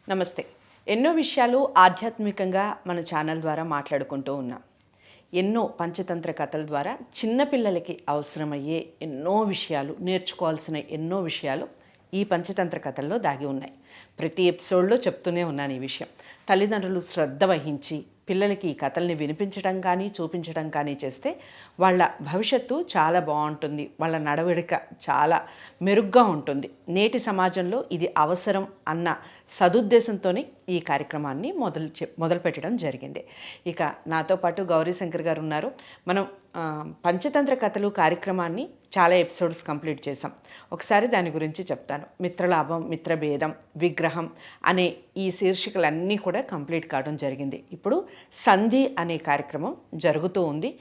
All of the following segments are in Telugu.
నమస్తే. ఎన్నో విషయాలు ఆధ్యాత్మికంగా మన ఛానల్ ద్వారా మాట్లాడుకుంటూ ఉన్నాం. ఎన్నో పంచతంత్ర కథల ద్వారా చిన్నపిల్లలకి అవసరమయ్యే ఎన్నో విషయాలు, నేర్చుకోవాల్సిన ఎన్నో విషయాలు ఈ పంచతంత్ర కథల్లో దాగి ఉన్నాయి. ప్రతి ఎపిసోడ్లో చెప్తూనే ఉన్నాను ఈ విషయం. తల్లిదండ్రులు శ్రద్ధ వహించి పిల్లలకి ఈ కథల్ని వినిపించడం కానీ, చూపించడం కానీ చేస్తే వాళ్ళ భవిష్యత్తు చాలా బాగుంటుంది. వాళ్ళ నడవడిక చాలా మెరుగ్గా ఉంటుంది. నేటి సమాజంలో ఇది అవసరం అన్న సదుద్దేశంతోనే ఈ కార్యక్రమాన్ని మొదలుపెట్టడం జరిగింది. ఇక నాతో పాటు గౌరీశంకర్ గారు ఉన్నారు. మనం పంచతంత్ర కథలు కార్యక్రమాన్ని చాలా ఎపిసోడ్స్ కంప్లీట్ చేసాం. ఒకసారి దాని గురించి చెప్తాను. మిత్రలాభం, మిత్రభేదం, విగ్రహం అనే ఈ శీర్షికలన్నీ కూడా కంప్లీట్ కావడం జరిగింది. ఇప్పుడు సంధి అనే కార్యక్రమం జరుగుతూ ఉంది.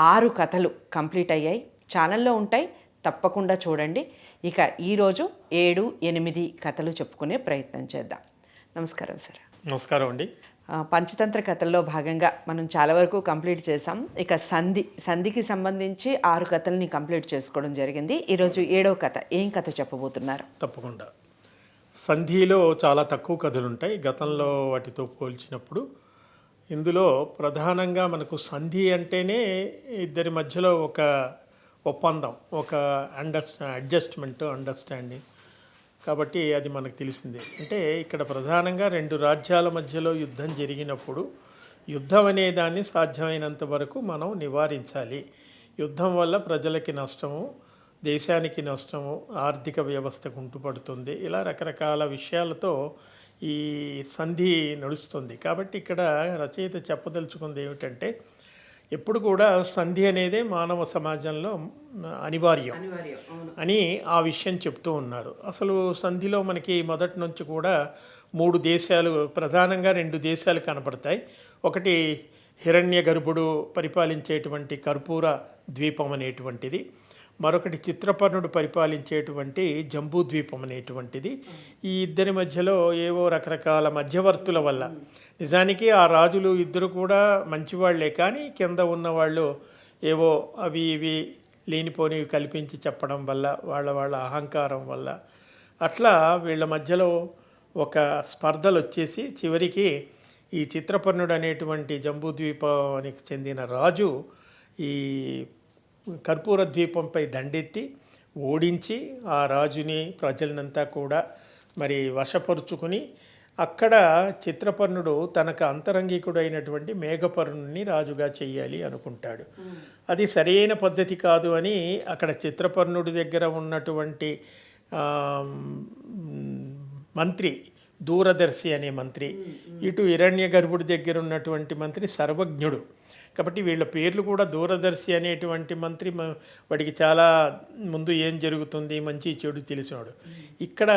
6 కథలు కంప్లీట్ అయ్యాయి. ఛానల్లో ఉంటాయి, తప్పకుండా చూడండి. ఇక ఈరోజు 7, 8 కథలు చెప్పుకునే ప్రయత్నం చేద్దాం. నమస్కారం సార్. నమస్కారం అండి. పంచతంత్ర కథల్లో భాగంగా మనం చాలా వరకు కంప్లీట్ చేసాం. ఇక సంధికి సంబంధించి 6 కథల్ని కంప్లీట్ చేసుకోవడం జరిగింది. ఈరోజు 7వ కథ. ఏం కథ చెప్పబోతున్నారు? తప్పకుండా. సంధిలో చాలా తక్కువ కథలు ఉంటాయి గతంలో వాటితో పోల్చినప్పుడు. ఇందులో ప్రధానంగా మనకు సంధి అంటేనే ఇద్దరి మధ్యలో ఒక ఒప్పందం, ఒక అడ్జస్ట్మెంట్, అండర్స్టాండింగ్. కాబట్టి అది మనకు తెలిసిందే. అంటే ఇక్కడ ప్రధానంగా 2 రాజ్యాల మధ్యలో యుద్ధం జరిగినప్పుడు యుద్ధం అనే దాన్ని సాధ్యమైనంత వరకు మనం నివారించాలి. యుద్ధం వల్ల ప్రజలకి నష్టము, దేశానికి నష్టము, ఆర్థిక వ్యవస్థ కుంటుపడుతుంది. ఇలా రకరకాల విషయాలతో ఈ సంధి నడుస్తుంది. కాబట్టి ఇక్కడ రచయిత చెప్పదలుచుకుంది ఏమిటంటే, ఎప్పుడు కూడా సంధి అనేది మానవ సమాజంలో అనివార్యం అని ఆ విషయం చెప్తూ ఉన్నారు. అసలు సంధిలో మనకి మొదటి నుంచి కూడా 3 దేశాలు, ప్రధానంగా 2 దేశాలు కనపడతాయి. ఒకటి హిరణ్యగర్భుడు పరిపాలించేటువంటి కర్పూర ద్వీపం అనేటువంటిది, మరొకటి చిత్రపర్ణుడు పరిపాలించేటువంటి జంబూద్వీపం అనేటువంటిది. ఈ ఇద్దరి మధ్యలో ఏవో రకరకాల మధ్యవర్తుల వల్ల, నిజానికి ఆ రాజులు ఇద్దరు కూడా మంచివాళ్లే, కానీ కింద ఉన్నవాళ్ళు ఏవో అవి ఇవి లేనిపోనివి కల్పించి చెప్పడం వల్ల, వాళ్ళ అహంకారం వల్ల అట్లా వీళ్ళ మధ్యలో ఒక స్పర్ధలు వచ్చేసి చివరికి ఈ చిత్రపర్ణుడు అనేటువంటి జంబూద్వీపానికి చెందిన రాజు ఈ కర్పూర ద్వీపంపై దండెత్తి ఓడించి ఆ రాజుని, ప్రజలనంతా కూడా మరి వశపరుచుకుని, అక్కడ చిత్రపర్ణుడు తనకు అంతరంగికుడు అయినటువంటి మేఘపర్ణుని రాజుగా చెయ్యాలి అనుకుంటాడు. అది సరైన పద్ధతి కాదు అని అక్కడ చిత్రపర్ణుడి దగ్గర ఉన్నటువంటి మంత్రి, దూరదర్శి అనే మంత్రి, ఇటు హిరణ్యగర్భుడి దగ్గర ఉన్నటువంటి మంత్రి సర్వజ్ఞుడు. కాబట్టి వీళ్ళ పేర్లు కూడా, దూరదర్శి అనేటువంటి మంత్రి వాడికి చాలా ముందు ఏం జరుగుతుంది, మంచి చెడు తెలిసినాడు. ఇక్కడ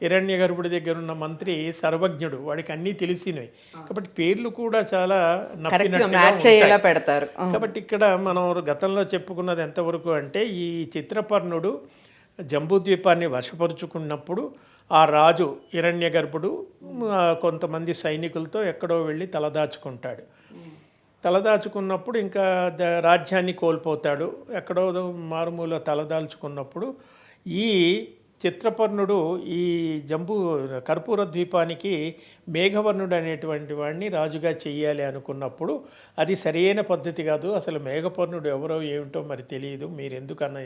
హిరణ్యగర్భుడి దగ్గర ఉన్న మంత్రి సర్వజ్ఞుడు, వాడికి అన్నీ తెలిసినవి. కాబట్టి పేర్లు కూడా చాలా నప్పినట్టుగా పెడతారు. కాబట్టి ఇక్కడ మనం గతంలో చెప్పుకున్నది ఎంతవరకు అంటే, ఈ చిత్రపర్ణుడు జంబూద్వీపాన్ని వశపరుచుకున్నప్పుడు ఆ రాజు హిరణ్యగర్భుడు కొంతమంది సైనికులతో ఎక్కడో వెళ్ళి తలదాచుకుంటాడు. తలదాచుకున్నప్పుడు ఇంకా రాజ్యాన్ని కోల్పోతాడు. ఎక్కడో మారుమూల తలదాల్చుకున్నప్పుడు ఈ చిత్రపర్ణుడు ఈ కర్పూర ద్వీపానికి మేఘవర్ణుడు అనేటువంటి వాడిని రాజుగా చెయ్యాలి అనుకున్నప్పుడు, అది సరైన పద్ధతి కాదు, అసలు మేఘపర్ణుడు ఎవరో ఏమిటో మరి తెలియదు, మీరు ఎందుకన్నా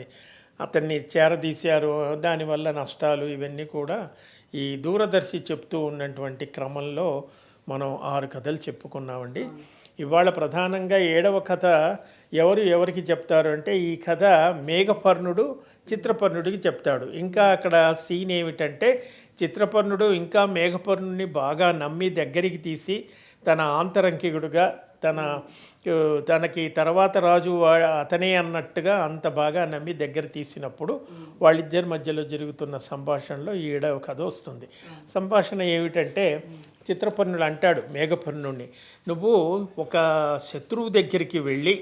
అతన్ని చేరదీశారు, దానివల్ల నష్టాలు ఇవన్నీ కూడా ఈ దూరదర్శి చెప్తూ ఉన్నటువంటి క్రమంలో మనం 6 కథలు చెప్పుకున్నామండి. ఇవాళ ప్రధానంగా 7వ కథ ఎవరికి చెప్తారు అంటే, ఈ కథ మేఘపర్ణుడు చిత్రపర్ణుడికి చెప్తాడు. ఇంకా అక్కడ సీన్ ఏమిటంటే, చిత్రపర్ణుడు ఇంకా మేఘపర్ణుడిని బాగా నమ్మి దగ్గరికి తీసి తన ఆంతరంకికుడుగా, తనకి తర్వాత రాజు అతనే అన్నట్టుగా అంత బాగా నమ్మి దగ్గర తీసినప్పుడు వాళ్ళిద్దరి మధ్యలో జరుగుతున్న సంభాషణలో 7వ కథ వస్తుంది. సంభాషణ ఏమిటంటే, చిత్రపర్ణుడు అంటాడు మేఘపర్ణుడిని, నువ్వు ఒక శత్రువు దగ్గరికి వెళ్ళి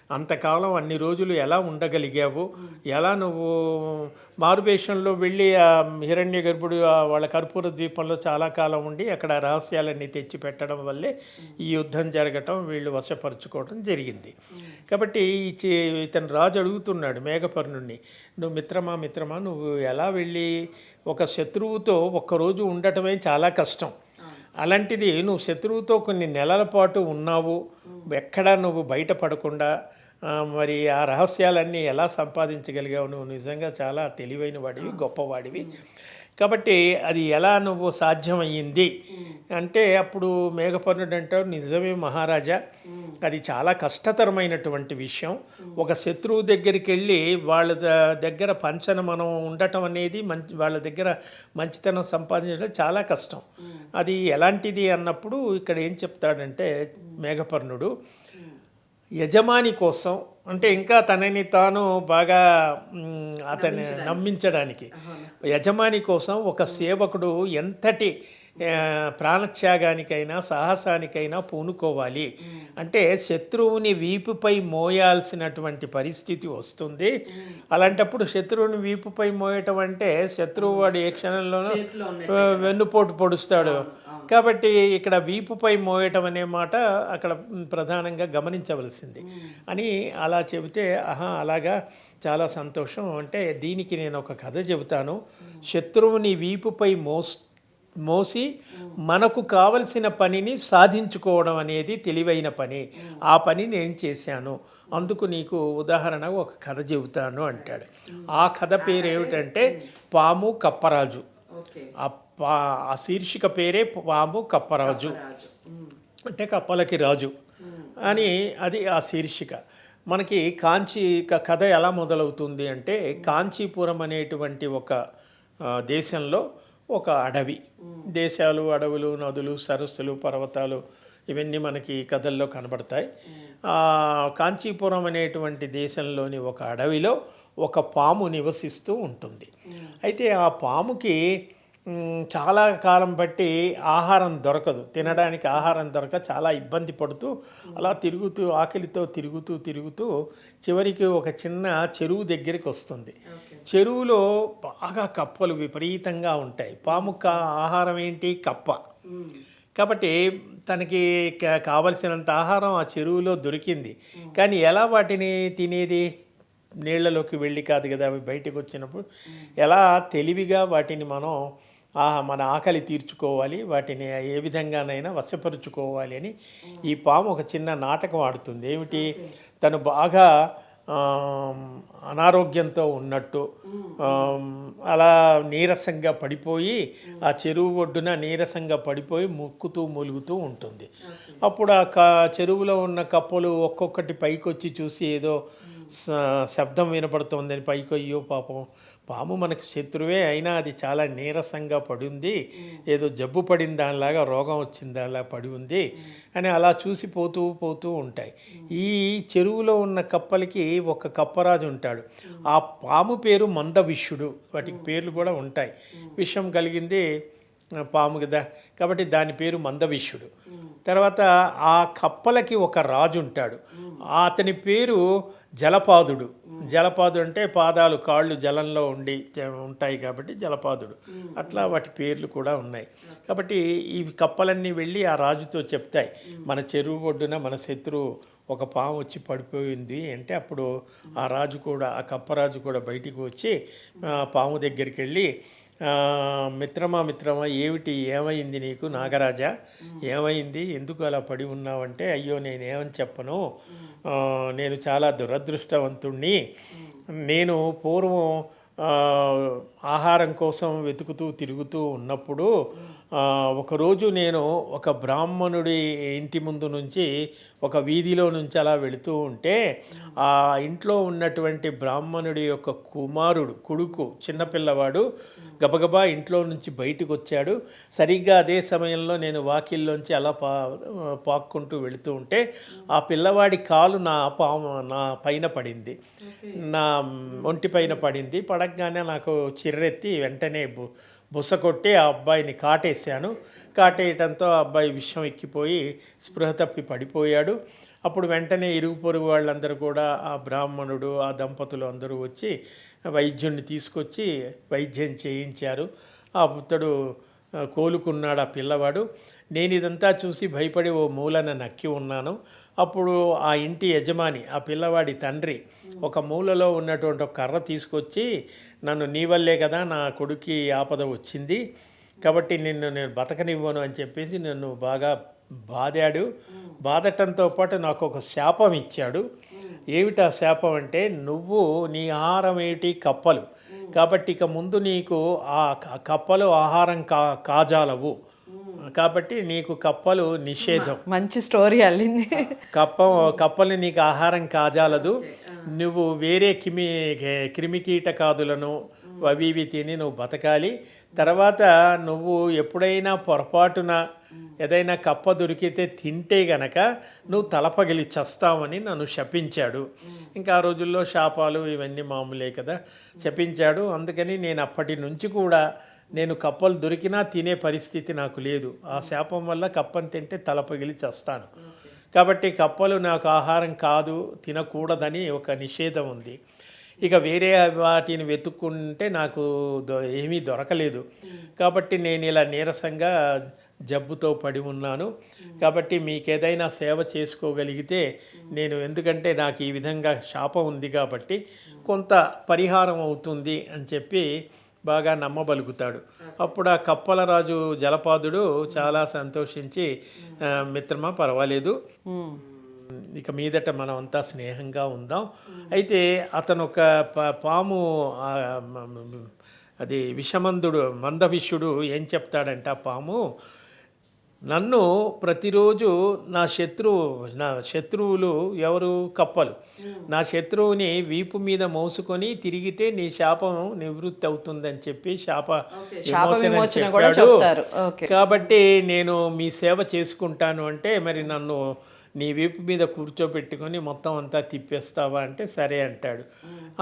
అంతకాలం అన్ని రోజులు ఎలా ఉండగలిగావు, ఎలా నువ్వు మారువేషంలో వెళ్ళి ఆ హిరణ్యగర్భుడు వాళ్ళ కర్పూర ద్వీపంలో చాలా కాలం ఉండి అక్కడ రహస్యాలన్నీ తెచ్చి పెట్టడం వల్లే ఈ యుద్ధం జరగటం, వీళ్ళు వశపరుచుకోవడం జరిగింది. కాబట్టి ఇతను రాజు అడుగుతున్నాడు మేఘపర్ణుడిని, నువ్వు మిత్రమా నువ్వు ఎలా వెళ్ళి ఒక శత్రువుతో ఒక్కరోజు ఉండటమే చాలా కష్టం, అలాంటిది నువ్వు శత్రువుతో కొన్ని నెలల పాటు ఉన్నావు, ఎక్కడా నువ్వు బయటపడకుండా మరి ఆ రహస్యాలన్నీ ఎలా సంపాదించగలిగావు? నువ్వు నిజంగా చాలా తెలివైన వాడివి, గొప్పవాడివి. కాబట్టి అది ఎలా నువ్వు సాధ్యమయ్యింది అంటే అప్పుడు మేఘపర్ణుడు అంటాడు, నిజమే మహారాజా, అది చాలా కష్టతరమైనటువంటి విషయం. ఒక శత్రువు దగ్గరికి వెళ్ళి వాళ్ళ దగ్గర పంచన మనం ఉండటం అనేది వాళ్ళ దగ్గర మంచితనం సంపాదించడం చాలా కష్టం. అది ఎలాంటిది అన్నప్పుడు ఇక్కడ ఏం చెప్తాడంటే మేఘపర్ణుడు, యజమాని కోసం అంటే ఇంకా తనని తాను బాగా అతన్ని నమ్మించడానికి యజమాని కోసం ఒక సేవకుడు ఎంతటి ప్రాణత్యాగానికైనా సాహసానికైనా పూనుకోవాలి. అంటే శత్రువుని వీపుపై మోయాల్సినటువంటి పరిస్థితి వస్తుంది. అలాంటప్పుడు శత్రువుని వీపుపై మోయటం అంటే శత్రువు వాడు ఏ క్షణంలోనూ వెన్నుపోటు పొడుస్తాడు. కాబట్టి ఇక్కడ వీపుపై మోయటం అనే మాట అక్కడ ప్రధానంగా గమనించవలసింది అని అలా చెబితే, అలాగా చాలా సంతోషం. అంటే దీనికి నేను ఒక కథ చెబుతాను. శత్రువుని వీపుపై మోసి మనకు కావలసిన పనిని సాధించుకోవడం అనేది తెలివైన పని. ఆ పని నేను చేశాను, అందుకు నీకు ఉదాహరణ ఒక కథ చెబుతాను అంటాడు. ఆ కథ పేరు ఏమిటంటే పాము కప్పరాజు. ఆ శీర్షిక పేరే పాము కప్పరాజు, అంటే కప్పలకి రాజు అని అది ఆ శీర్షిక. మనకి కాంచీ కథ ఎలా మొదలవుతుంది అంటే, కాంచీపురం అనేటువంటి ఒక దేశంలో ఒక అడవి, దేశాలు, అడవులు, నదులు, సరస్సులు, పర్వతాలు ఇవన్నీ మనకి కథల్లో కనబడతాయి. కాంచీపురం అనేటువంటి దేశంలోని ఒక అడవిలో ఒక పాము నివసిస్తూ ఉంటుంది. అయితే ఆ పాముకి చాలా కాలం బట్టి ఆహారం దొరకదు, తినడానికి ఆహారం దొరక చాలా ఇబ్బంది పడుతూ అలా తిరుగుతూ ఆకలితో తిరుగుతూ చివరికి ఒక చిన్న చెరువు దగ్గరికి వస్తుంది. చెరువులో బాగా కప్పలు విపరీతంగా ఉంటాయి. పాము ఆహారం ఏంటి? కప్ప. కాబట్టి తనకి కావలసినంత ఆహారం ఆ చెరువులో దొరికింది. కానీ ఎలా వాటిని తినేది? నీళ్లలోకి వెళ్ళి కాదు కదా, అవి బయటకు వచ్చినప్పుడు ఎలా తెలివిగా వాటిని మన ఆకలి తీర్చుకోవాలి, వాటిని ఏ విధంగానైనా వశపరుచుకోవాలి అని ఈ పాము ఒక చిన్న నాటకం ఆడుతుంది. ఏమిటి? తను బాగా అనారోగ్యంతో ఉన్నట్టు అలా నీరసంగా పడిపోయి ఆ చెరువు ఒడ్డున నీరసంగా పడిపోయి ముక్కుతూ మూలుగుతూ ఉంటుంది. అప్పుడు ఆ చెరువులో ఉన్న కప్పలు ఒక్కొక్కటి పైకి వచ్చి చూసి ఏదో శబ్దం వినపడుతోందని పైకి, అయ్యో పాపం పాము మనకు శత్రువే అయినా అది చాలా నీరసంగా పడి ఉంది, ఏదో జబ్బు పడిన దానిలాగా, రోగం వచ్చిన దానిలా పడి ఉంది అని అలా చూసి పోతూ ఉంటాయి. ఈ చెరువులో ఉన్న కప్పలకి ఒక కప్పరాజు ఉంటాడు. ఆ పాము పేరు మందవిష్యుడు. వాటికి పేర్లు కూడా ఉంటాయి. విషం కలిగింది పాము కదా, కాబట్టి దాని పేరు మందవిష్యుడు. తర్వాత ఆ కప్పలకి ఒక రాజు ఉంటాడు. అతని పేరు జలపాదుడు. జలపాదుడు అంటే పాదాలు, కాళ్ళు జలంలో ఉంటాయి కాబట్టి జలపాదుడు. అట్లా వాటి పేర్లు కూడా ఉన్నాయి. కాబట్టి ఈ కప్పలన్నీ వెళ్ళి ఆ రాజుతో చెప్తాయి, మన చెరువు ఒడ్డున మన శత్రువు ఒక పాము వచ్చి పడిపోయింది అంటే, అప్పుడు ఆ రాజు కూడా, ఆ కప్పరాజు కూడా బయటికి వచ్చి పాము దగ్గరికి వెళ్ళి, మిత్రమా ఏమైంది నీకు నాగరాజా, ఏమైంది, ఎందుకు అలా పడి ఉన్నావంటే, అయ్యో నేనేమని చెప్పను, నేను చాలా దురదృష్టవంతుణ్ణి. నేను పూర్వం ఆహారం కోసం వెతుకుతూ తిరుగుతూ ఉన్నప్పుడు ఒకరోజు నేను ఒక బ్రాహ్మణుడి ఇంటి ముందు నుంచి ఒక వీధిలో నుంచి అలా వెళుతూ ఉంటే ఆ ఇంట్లో ఉన్నటువంటి బ్రాహ్మణుడి యొక్క కొడుకు చిన్నపిల్లవాడు గబగబా ఇంట్లో నుంచి బయటకు వచ్చాడు. సరిగ్గా అదే సమయంలో నేను వాకిల్లోంచి అలా పాక్కుంటూ వెళుతూ ఉంటే ఆ పిల్లవాడి కాలు నా పైన పడింది, నా ఒంటి పైన పడింది. పడగానే నాకు చిర్రెత్తి వెంటనే బుస కొట్టి ఆ అబ్బాయిని కాటేశాను. కాటేయటంతో ఆ అబ్బాయి విషం ఎక్కిపోయి స్పృహ తప్పి పడిపోయాడు. అప్పుడు వెంటనే ఇరుగు పొరుగు వాళ్ళందరూ కూడా, ఆ బ్రాహ్మణుడు, ఆ దంపతులు అందరూ వచ్చి వైద్యుడిని తీసుకొచ్చి వైద్యం చేయించారు. ఆ పుత్రుడు కోలుకున్నాడు ఆ పిల్లవాడు. నేను ఇదంతా చూసి భయపడి ఓ మూలన నక్కి ఉన్నాను. అప్పుడు ఆ ఇంటి యజమాని, ఆ పిల్లవాడి తండ్రి, ఒక మూలలో ఉన్నటువంటి ఒక కర్ర తీసుకొచ్చి, నన్ను నీ వల్లే కదా నా కొడుక్కి ఆపద వచ్చింది, కాబట్టి నేను బతకనివ్వను అని చెప్పేసి నన్ను బాగా బాదాడు. బాధటంతో పాటు నాకు ఒక శాపం ఇచ్చాడు. ఏమిటా శాపం అంటే, నువ్వు నీ ఆహారం ఏమిటి, కప్పలు. కాబట్టి ఇక ముందు నీకు ఆ కప్పలు ఆహారం కాజాలవు. కాబట్టి నీకు కప్పలు నిషేధం. మంచి స్టోరీ అల్లింది. కప్పలు నీకు ఆహారం కాజాలదు. నువ్వు వేరే క్రిమికీటకాదులను అవి ఇవి తిని నువ్వు బతకాలి. తర్వాత నువ్వు ఎప్పుడైనా పొరపాటున ఏదైనా కప్ప దొరికితే తింటే గనక నువ్వు తలపగిలి చస్తావని నన్ను శపించాడు. ఇంకా ఆ రోజుల్లో శాపాలు ఇవన్నీ మామూలే కదా, శపించాడు. అందుకని నేను అప్పటి నుంచి కూడా నేను కప్పలు దొరికినా తినే పరిస్థితి నాకు లేదు. ఆ శాపం వల్ల కప్పని తింటే తలపగిలి చస్తాను. కాబట్టి కప్పలు నాకు ఆహారం కాదు, తినకూడదని ఒక నిషేధం ఉంది. ఇక వేరే వాటిని వెతుక్కుంటే నాకు ఏమీ దొరకలేదు. కాబట్టి నేను ఇలా నీరసంగా జబ్బుతో పడి ఉన్నాను. కాబట్టి మీకేదైనా సేవ చేసుకోగలిగితే నేను, ఎందుకంటే నాకు ఈ విధంగా శాపం ఉంది కాబట్టి కొంత పరిహారం అవుతుంది అని చెప్పి బాగా నమ్మబలుగుతాడు. అప్పుడు ఆ కప్పల రాజు జలపాదుడు చాలా సంతోషించి, మిత్రమా పర్వాలేదు, ఇక మీదట మనం అంతా స్నేహంగా ఉందాం. అయితే అతను ఒక పాము, అది మందవిష్యుడు ఏం చెప్తాడంటే, ఆ పాము, నన్ను ప్రతిరోజు నా శత్రువులు ఎవరు, కప్పలు, నా శత్రువుని వీపు మీద మోసుకొని తిరిగితే నీ శాపం నివృత్తి అవుతుందని చెప్పి శాప విమోచన చెప్పాడు. కాబట్టి నేను మీ సేవ చేసుకుంటాను అంటే, మరి నన్ను నీ వీపు మీద కూర్చోబెట్టుకొని మొత్తం అంతా తిప్పేస్తావా అంటే సరే అంటాడు.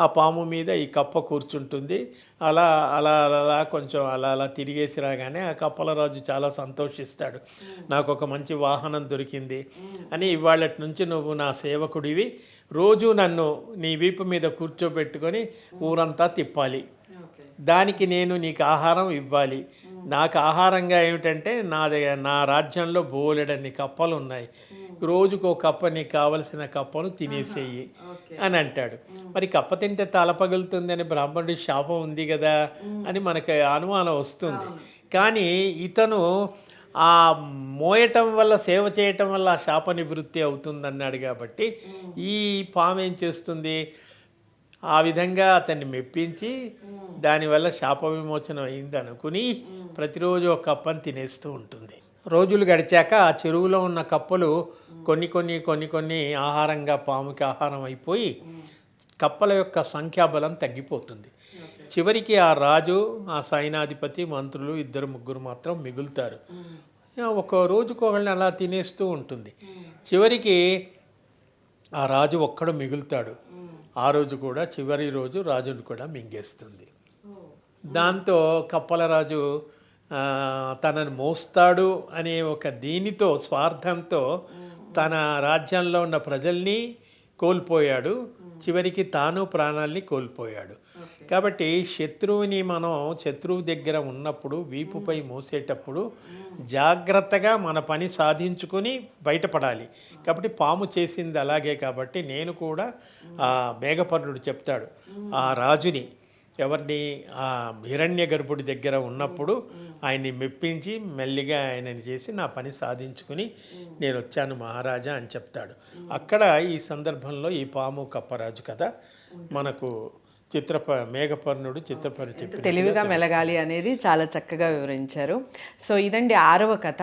ఆ పాము మీద ఈ కప్ప కూర్చుంటుంది. అలా అలా అలా కొంచెం అలా తిరిగేసి రాగానే ఆ కప్పల రాజు చాలా సంతోషిస్తాడు. నాకు ఒక మంచి వాహనం దొరికింది అని, ఇవాళటి నుంచి నువ్వు నా సేవకుడివి, రోజు నన్ను నీ వీపు మీద కూర్చోబెట్టుకొని ఊరంతా తిప్పాలి. దానికి నేను నీకు ఆహారం ఇవ్వాలి. నాకు ఆహారంగా ఏమిటంటే, నా రాజ్యంలో బోలెడన్ని కప్పలు ఉన్నాయి, రోజుకో కప్ప నీకు కావలసిన కప్పను తినేసేయి అని అంటాడు. మరి కప్ప తింటే తల పగులుతుందని బ్రాహ్మణుడి శాపం ఉంది కదా అని మనకు అనుమానం వస్తుంది. కానీ ఇతను ఆ మోయటం వల్ల, సేవ చేయటం వల్ల ఆ శాప నివృత్తి అవుతుందన్నాడు. కాబట్టి ఈ పాము ఏం చేస్తుంది, ఆ విధంగా అతన్ని మెప్పించి దానివల్ల శాప విమోచనం అయింది అనుకుని ప్రతిరోజు ఒక కప్పని తినేస్తూ ఉంటుంది. రోజులు గడిచాక ఆ చెరువులో ఉన్న కప్పలు కొన్ని ఆహారంగా పాముకి ఆహారం అయిపోయి కప్పల యొక్క సంఖ్యాబలం తగ్గిపోతుంది. చివరికి ఆ రాజు, ఆ సైనాధిపతి, మంత్రులు 2-3 మాత్రం మిగులుతారు. ఒక రోజుకు ఒకళ్ళని అలా తినేస్తూ ఉంటుంది. చివరికి ఆ రాజు ఒక్కడు మిగులుతాడు. ఆ రోజు కూడా, చివరి రోజు రాజును కూడా మింగేస్తుంది. దాంతో కప్పల రాజు తనను మోస్తాడు అనే ఒక దీనితో, స్వార్థంతో తన రాజ్యంలో ఉన్న ప్రజల్ని కోల్పోయాడు. చివరికి తాను ప్రాణాల్ని కోల్పోయాడు. కాబట్టి శత్రువు దగ్గర ఉన్నప్పుడు, వీపుపై మోసేటప్పుడు జాగ్రత్తగా మన పని సాధించుకొని బయటపడాలి. కాబట్టి పాము చేసింది అలాగే. కాబట్టి నేను కూడా ఆ మేఘపర్ణుడు చెప్తాడు, ఆ రాజుని, ఎవరిని, ఆ హిరణ్య గర్భుడి దగ్గర ఉన్నప్పుడు ఆయన్ని మెప్పించి మెల్లిగా ఆయనని చేసి నా పని సాధించుకుని నేను వచ్చాను మహారాజా అని చెప్తాడు. అక్కడ ఈ సందర్భంలో ఈ పాము కప్పరాజు కథ మనకు మేఘపర్ణుడు చిత్రపర్ణుడు చెప్పి తెలివిగా మెలగాలి అనేది చాలా చక్కగా వివరించారు. సో ఇదండి 6వ కథ.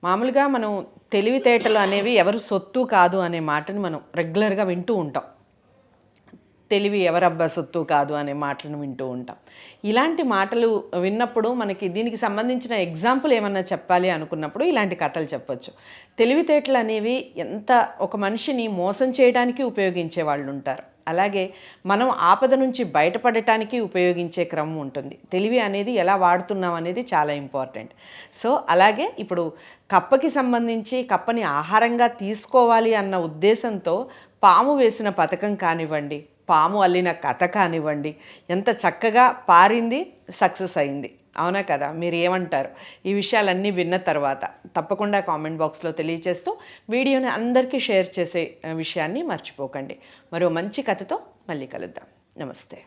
మామూలుగా మనం తెలివితేటలు అనేవి ఎవరు సొత్తు కాదు అనే మాటని మనం రెగ్యులర్గా వింటూ ఉంటాం. తెలివి ఎవరబ్బా సొత్తు కాదు అనే మాటలను వింటూ ఉంటాం. ఇలాంటి మాటలు విన్నప్పుడు మనకి దీనికి సంబంధించిన ఎగ్జాంపుల్ ఏమన్నా చెప్పాలి అనుకున్నప్పుడు ఇలాంటి కథలు చెప్పొచ్చు. తెలివితేటలు అనేవి ఎంత ఒక మనిషిని మోసం చేయడానికి ఉపయోగించే వాళ్ళు ఉంటారు, అలాగే మనం ఆపద నుంచి బయటపడటానికి ఉపయోగించే క్రమం ఉంటుంది. తెలివి అనేది ఎలా వాడుతున్నాం అనేది చాలా ఇంపార్టెంట్. సో అలాగే ఇప్పుడు కప్పకి సంబంధించి కప్పని ఆహారంగా తీసుకోవాలి అన్న ఉద్దేశంతో పాము వేసిన పథకం కానివ్వండి, పాము అల్లిన కథ కానివ్వండి, ఎంత చక్కగా పారింది, సక్సెస్ అయింది. అవునా కదా? మీరు ఏమంటారు? ఈ విషయాలన్నీ విన్న తర్వాత తప్పకుండా కామెంట్ బాక్స్లో తెలియజేస్తూ వీడియోని అందరికీ షేర్ చేసే విషయాన్ని మర్చిపోకండి. మరో మంచి కథతో మళ్ళీ కలుద్దాం. నమస్తే.